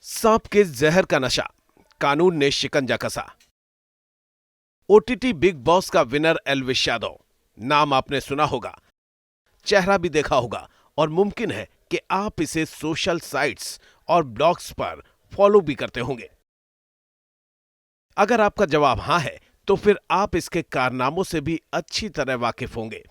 सांप के जहर का नशा, कानून ने शिकंजा कसा। ओटीटी बिग बॉस का विनर एल्विश यादव, नाम आपने सुना होगा, चेहरा भी देखा होगा और मुमकिन है कि आप इसे सोशल साइट्स और ब्लॉग्स पर फॉलो भी करते होंगे। अगर आपका जवाब हां है, तो फिर आप इसके कारनामों से भी अच्छी तरह वाकिफ होंगे।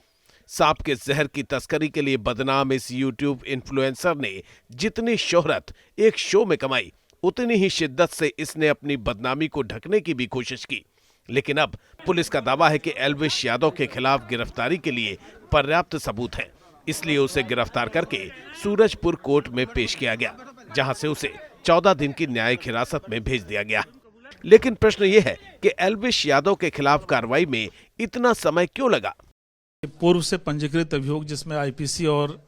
सांप के जहर की तस्करी के लिए बदनाम इस यूट्यूब इन्फ्लुएंसर ने जितनी शोहरत एक शो में कमाई, उतनी ही शिद्दत से इसने अपनी बदनामी को ढकने की भी कोशिश की। लेकिन अब पुलिस का दावा है कि एल्विश यादव के खिलाफ गिरफ्तारी के लिए पर्याप्त सबूत हैं, इसलिए उसे गिरफ्तार करके सूरजपुर कोर्ट में पेश किया गया, जहां से उसे 14 दिन की न्यायिक हिरासत में भेज दिया गया। लेकिन प्रश्न यह है कि एल्विश यादव के खिलाफ कार्रवाई में इतना समय क्यों लगा। पूर्व से पंजीकृत अभियोग, जिसमें आईपीसी और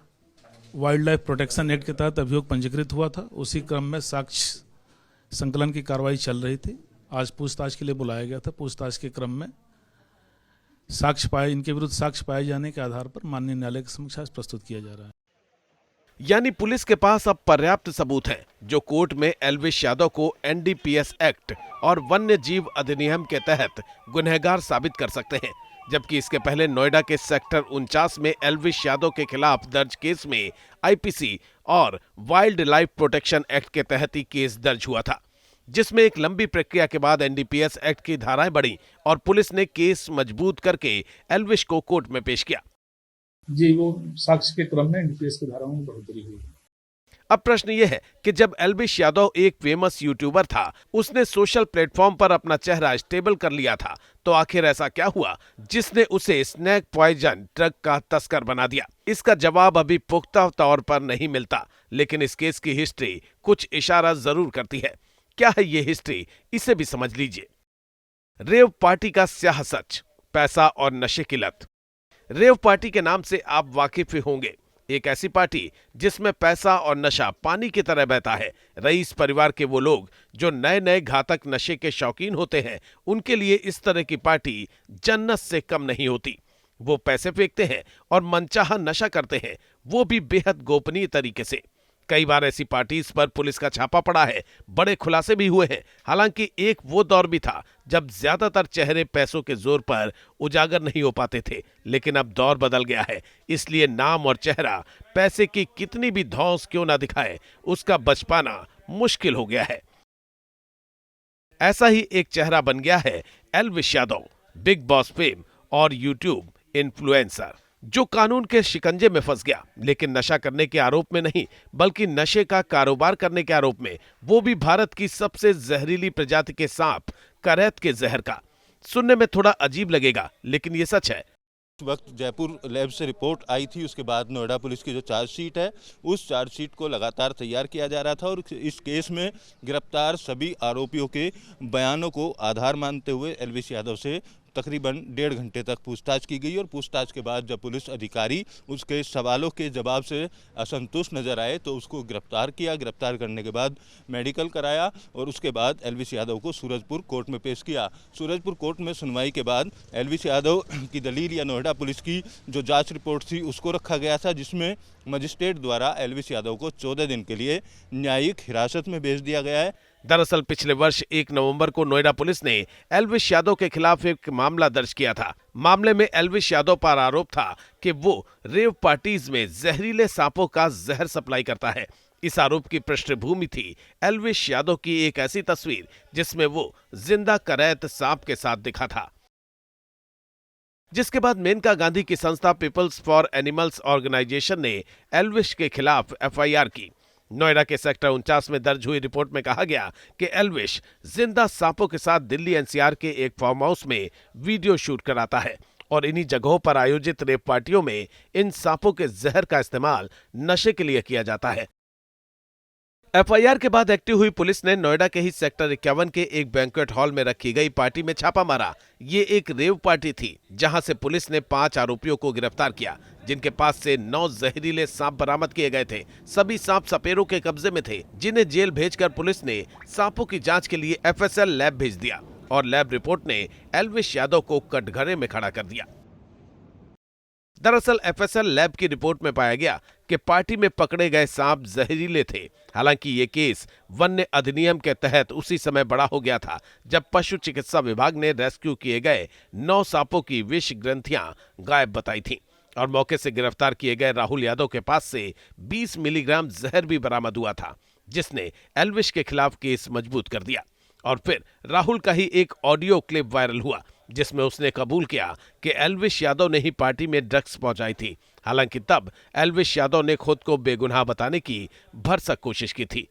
वाइल्ड लाइफ प्रोटेक्शन एक्ट के तहत अभियोग पंजीकृत हुआ था, उसी क्रम में साक्ष्य संकलन की कार्रवाई चल रही थी। आज पूछताछ के लिए बुलाया गया था। पूछताछ के क्रम में इनके विरुद्ध साक्ष्य पाए जाने के आधार पर माननीय न्यायालय के समक्ष आज प्रस्तुत किया जा रहा है। यानी पुलिस के पास अब पर्याप्त सबूत हैं, जो कोर्ट में एल्विश यादव को एनडीपीएस एक्ट और वन्य जीव अधिनियम के तहत गुनहगार साबित कर सकते हैं। जबकि इसके पहले नोएडा के सेक्टर 49 में एल्विश यादव के खिलाफ दर्ज केस में आईपीसी और वाइल्ड लाइफ प्रोटेक्शन एक्ट के तहत ही केस दर्ज हुआ था, जिसमें एक लंबी प्रक्रिया के बाद एनडीपीएस एक्ट की धाराएं बढ़ी और पुलिस ने केस मजबूत करके एल्विश को कोर्ट में पेश किया। जी, वो साक्ष्य के क्रम में एनडीपीएस की धाराओं में बढ़ोतरी हुई। अब प्रश्न यह है कि जब एल्विश यादव एक फेमस यूट्यूबर था, उसने सोशल प्लेटफॉर्म पर अपना चेहरा स्टेबल कर लिया था, तो आखिर ऐसा क्या हुआ जिसने उसे स्नैक पॉइजन ड्रग का तस्कर बना दिया? इसका जवाब अभी पुख्ता तौर पर नहीं मिलता, लेकिन इस केस की हिस्ट्री कुछ इशारा जरूर करती है। क्या है ये हिस्ट्री, इसे भी समझ लीजिए। रेव पार्टी का स्याह सच, पैसा और नशे की लत। रेव पार्टी के नाम से आप वाकिफ होंगे। एक ऐसी पार्टी जिसमें पैसा और नशा पानी की तरह बहता है। रईस परिवार के वो लोग जो नए नए घातक नशे के शौकीन होते हैं, उनके लिए इस तरह की पार्टी जन्नत से कम नहीं होती। वो पैसे फेंकते हैं और मनचाहा नशा करते हैं, वो भी बेहद गोपनीय तरीके से। कई बार ऐसी पार्टीज पर पुलिस का छापा पड़ा है, बड़े खुलासे भी हुए हैं। हालांकि एक वो दौर भी था जब ज्यादातर चेहरे पैसों के जोर पर उजागर नहीं हो पाते थे, लेकिन अब दौर बदल गया है। इसलिए नाम और चेहरा पैसे की कितनी भी धौंस क्यों ना दिखाए, उसका बच पाना मुश्किल हो गया है। ऐसा ही एक चेहरा बन गया है Elvish Yadav, big boss fame और यूट्यूब इन्फ्लुएंसर, जो कानून के शिकंजे में फंस गया, लेकिन नशा करने के आरोप में नहीं, बल्कि नशे का कारोबार करने के आरोप में, वो भी भारत की सबसे जहरीली प्रजाति के सांप करैत के जहर का। सुनने में थोड़ा अजीब लगेगा, लेकिन ये सच है। उस वक्त जयपुर लैब से रिपोर्ट आई थी, उसके बाद नोएडा पुलिस की जो चार्जशीट है, उस चार्जशीट को लगातार तैयार किया जा रहा था और इस केस में गिरफ्तार सभी आरोपियों के बयानों को आधार मानते हुए एल्विश यादव से तकरीबन 1.5 घंटे तक पूछताछ की गई। और पूछताछ के बाद जब पुलिस अधिकारी उसके सवालों के जवाब से असंतुष्ट नजर आए तो उसको गिरफ्तार किया। गिरफ्तार करने के बाद मेडिकल कराया और उसके बाद एल्विश यादव को सूरजपुर कोर्ट में पेश किया। सूरजपुर कोर्ट में सुनवाई के बाद एल्विश यादव की दलील या नोएडा पुलिस की जो जाँच रिपोर्ट थी उसको रखा गया था, जिसमें मजिस्ट्रेट द्वारा एल्विश यादव को 14 दिन के लिए न्यायिक हिरासत में भेज दिया गया है। दरअसल पिछले वर्ष 1 नवंबर को नोएडा पुलिस ने एल्विश यादव के खिलाफ एक मामला दर्ज किया था। मामले में एल्विश यादव पर आरोप था कि वो रेव पार्टीज में जहरीले सांपों का जहर सप्लाई करता है। इस आरोप की पृष्ठभूमि थी एल्विश यादव की एक ऐसी तस्वीर जिसमें वो जिंदा करैत सांप के साथ दिखा था, जिसके बाद मेनका गांधी की संस्था पीपल्स फॉर एनिमल्स ऑर्गेनाइजेशन ने एल्विश के खिलाफ एफआईआर की। नोएडा के सेक्टर 49 में दर्ज हुई रिपोर्ट में कहा गया कि एल्विश जिंदा सांपों के साथ दिल्ली एनसीआर के एक फार्म हाउस में वीडियो शूट कराता है और इन्हीं जगहों पर आयोजित रेप पार्टियों में इन सांपों के जहर का इस्तेमाल नशे के लिए किया जाता है। एफआईआर के बाद एक्टिव हुई पुलिस ने नोएडा के ही सेक्टर 51 के एक बैंक्वेट हॉल में रखी गई पार्टी में छापा मारा। ये एक रेव पार्टी थी, जहां से पुलिस ने 5 आरोपियों को गिरफ्तार किया, जिनके पास से 9 जहरीले सांप बरामद किए गए थे। सभी सांप सपेरों के कब्जे में थे, जिन्हें जेल भेजकर पुलिस ने सांपों की जांच के लिए एफएसएल लैब भेज दिया और लैब रिपोर्ट ने एल्विश यादव को कटघरे में खड़ा कर दिया। दरअसल एफएसएल लैब की रिपोर्ट में पाया गया कि पार्टी में पकड़े गए सांप जहरीले थे। हालांकि ये केस वन्य अधिनियम के तहत उसी समय बड़ा हो गया था जब पशु चिकित्सा विभाग ने रेस्क्यू किए गए 9 सांपों की विष ग्रंथियां गायब बताई थीं और मौके से गिरफ्तार किए गए राहुल यादव के पास से 20 मिलीग्राम जहर भी बरामद हुआ था, जिसने एल्विश के खिलाफ केस मजबूत कर दिया। और फिर राहुल का ही एक ऑडियो क्लिप वायरल हुआ जिसमें उसने कबूल किया कि एल्विश यादव ने ही पार्टी में ड्रग्स पहुंचाई थी। हालांकि तब एल्विश यादव ने खुद को बेगुनाह बताने की भरसक कोशिश की थी।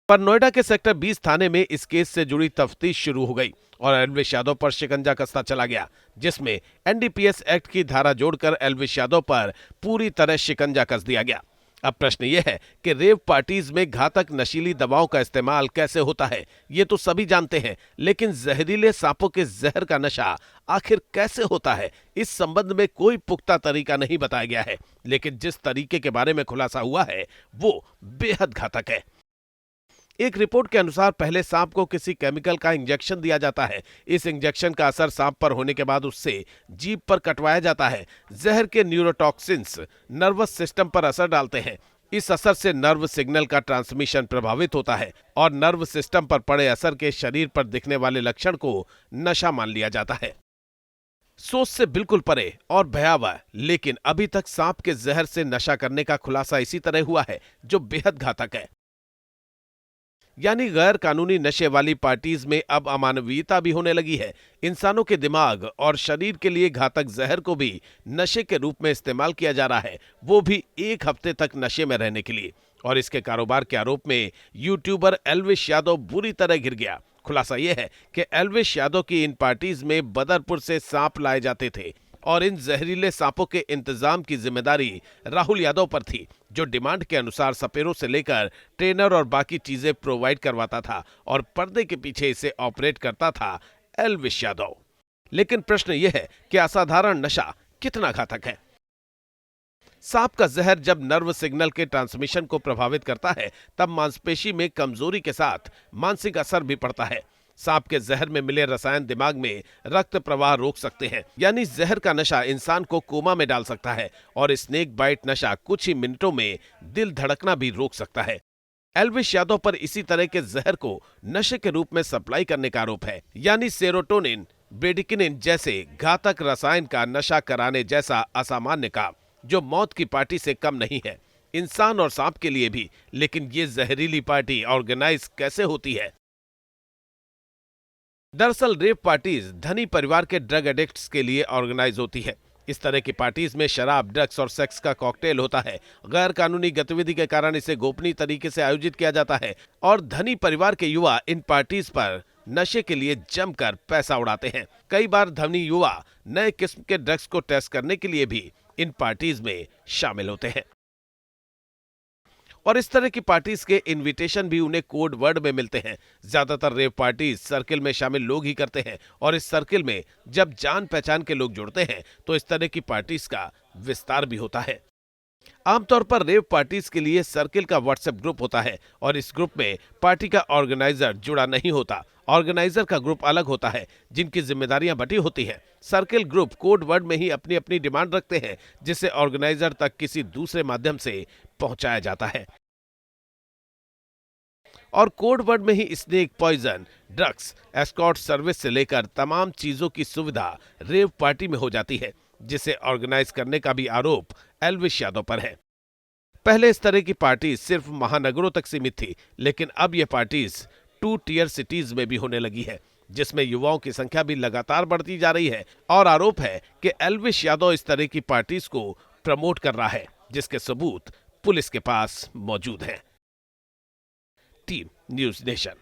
पर नोएडा के सेक्टर 20 थाने में इस केस से जुड़ी तफ्तीश शुरू हो गई और एल्विश यादव पर शिकंजा कसता चला गया, जिसमें एनडीपीएस एक्ट की धारा जोड़कर एल्विश यादव पर पूरी तरह शिकंजा कस दिया गया। अब प्रश्न यह है कि रेव पार्टीज में घातक नशीली दवाओं का इस्तेमाल कैसे होता है, ये तो सभी जानते हैं, लेकिन जहरीले सांपों के जहर का नशा आखिर कैसे होता है, इस संबंध में कोई पुख्ता तरीका नहीं बताया गया है। लेकिन जिस तरीके के बारे में खुलासा हुआ है वो बेहद घातक है। एक रिपोर्ट के अनुसार पहले सांप को किसी केमिकल का इंजेक्शन दिया जाता है। इस इंजेक्शन का असर सांप पर होने के बाद उससे जीभ पर कटवाया जाता है। जहर के न्यूरोटॉक्सिन्स नर्वस सिस्टम पर असर डालते हैं। इस असर से नर्व सिग्नल का ट्रांसमिशन प्रभावित होता है और नर्व सिस्टम पर पड़े असर के शरीर पर दिखने वाले लक्षण को नशा मान लिया जाता है। सोच से बिल्कुल परे और भयावह, लेकिन अभी तक सांप के जहर से नशा करने का खुलासा इसी तरह हुआ है जो बेहद घातक है। यानी गैर कानूनी नशे वाली पार्टीज में अब अमानवीयता भी होने लगी है। इंसानों के दिमाग और शरीर के लिए घातक जहर को भी नशे के रूप में इस्तेमाल किया जा रहा है, वो भी 1 हफ्ते तक नशे में रहने के लिए। और इसके कारोबार के आरोप में यूट्यूबर एल्विश यादव बुरी तरह घिर गया। खुलासा यह है कि एल्विश यादव की इन पार्टीज में बदरपुर से सांप लाए जाते थे और इन जहरीले सांपों के इंतजाम की जिम्मेदारी राहुल यादव पर थी, जो डिमांड के अनुसार सपेरों से लेकर ट्रेनर और बाकी चीजें प्रोवाइड करवाता था और पर्दे के पीछे इसे ऑपरेट करता था एल्विश यादव। लेकिन प्रश्न यह है कि असाधारण नशा कितना घातक है। सांप का जहर जब नर्व सिग्नल के ट्रांसमिशन को प्रभावित करता है तब मांसपेशी में कमजोरी के साथ मानसिक असर भी पड़ता है। सांप के जहर में मिले रसायन दिमाग में रक्त प्रवाह रोक सकते हैं, यानी जहर का नशा इंसान को कोमा में डाल सकता है और स्नेक बाइट नशा कुछ ही मिनटों में दिल धड़कना भी रोक सकता है। एल्विश यादव पर इसी तरह के जहर को नशे के रूप में सप्लाई करने का आरोप है, यानी सेरोटोनिन, ब्रेडिकिनिन जैसे घातक रसायन का नशा कराने जैसा असामान्य काम, जो मौत की पार्टी से कम नहीं है, इंसान और सांप के लिए भी। लेकिन ये जहरीली पार्टी ऑर्गेनाइज कैसे होती है? दरअसल रेव पार्टीज धनी परिवार के ड्रग एडिक्ट्स के लिए ऑर्गेनाइज होती है। इस तरह की पार्टीज में शराब, ड्रग्स और सेक्स का कॉकटेल होता है। गैर कानूनी गतिविधि के कारण इसे गोपनीय तरीके से आयोजित किया जाता है और धनी परिवार के युवा इन पार्टीज पर नशे के लिए जमकर पैसा उड़ाते हैं। कई बार धनी युवा नए किस्म के ड्रग्स को टेस्ट करने के लिए भी इन पार्टीज में शामिल होते हैं और इस तरह की पार्टीज के इनविटेशन भी उन्हें कोड वर्ड में मिलते हैं। ज्यादातर रेव पार्टीज सर्किल में शामिल लोग ही करते हैं और इस सर्किल में जब जान पहचान के लोग जुड़ते हैं तो इस तरह की पार्टीज का विस्तार भी होता है। आमतौर पर रेव पार्टीज के लिए सर्किल का व्हाट्सएप ग्रुप होता है और इस ग्रुप में पार्टी का ऑर्गेनाइजर जुड़ा नहीं होता। ऑर्गेनाइजर का ग्रुप अलग होता है जिनकी जिम्मेदारियां बटी होती हैं। सर्किल ग्रुप कोड वर्ड में ही अपनी अपनी डिमांड रखते हैं जिसे ऑर्गेनाइजर तक किसी दूसरे माध्यम से पहुंचाया जाता है और कोड वर्ड में ही snake poison, drugs, escort service से लेकर तमाम चीजों की सुविधा रेव पार्टी में हो जाती है, जिसे ऑर्गेनाइज करने का भी आरोप एल्विश यादव पर है। पहले इस तरह की पार्टी सिर्फ महानगरों तक सीमित थी, लेकिन अब यह पार्टीज 2 टियर सिटीज में भी होने लगी है, जिसमें युवाओं की संख्या भी लगातार बढ़ती जा रही है और आरोप है कि एल्विश यादव इस तरह की पार्टीज को प्रमोट कर रहा है, जिसके सबूत पुलिस के पास मौजूद हैं। Team news nation.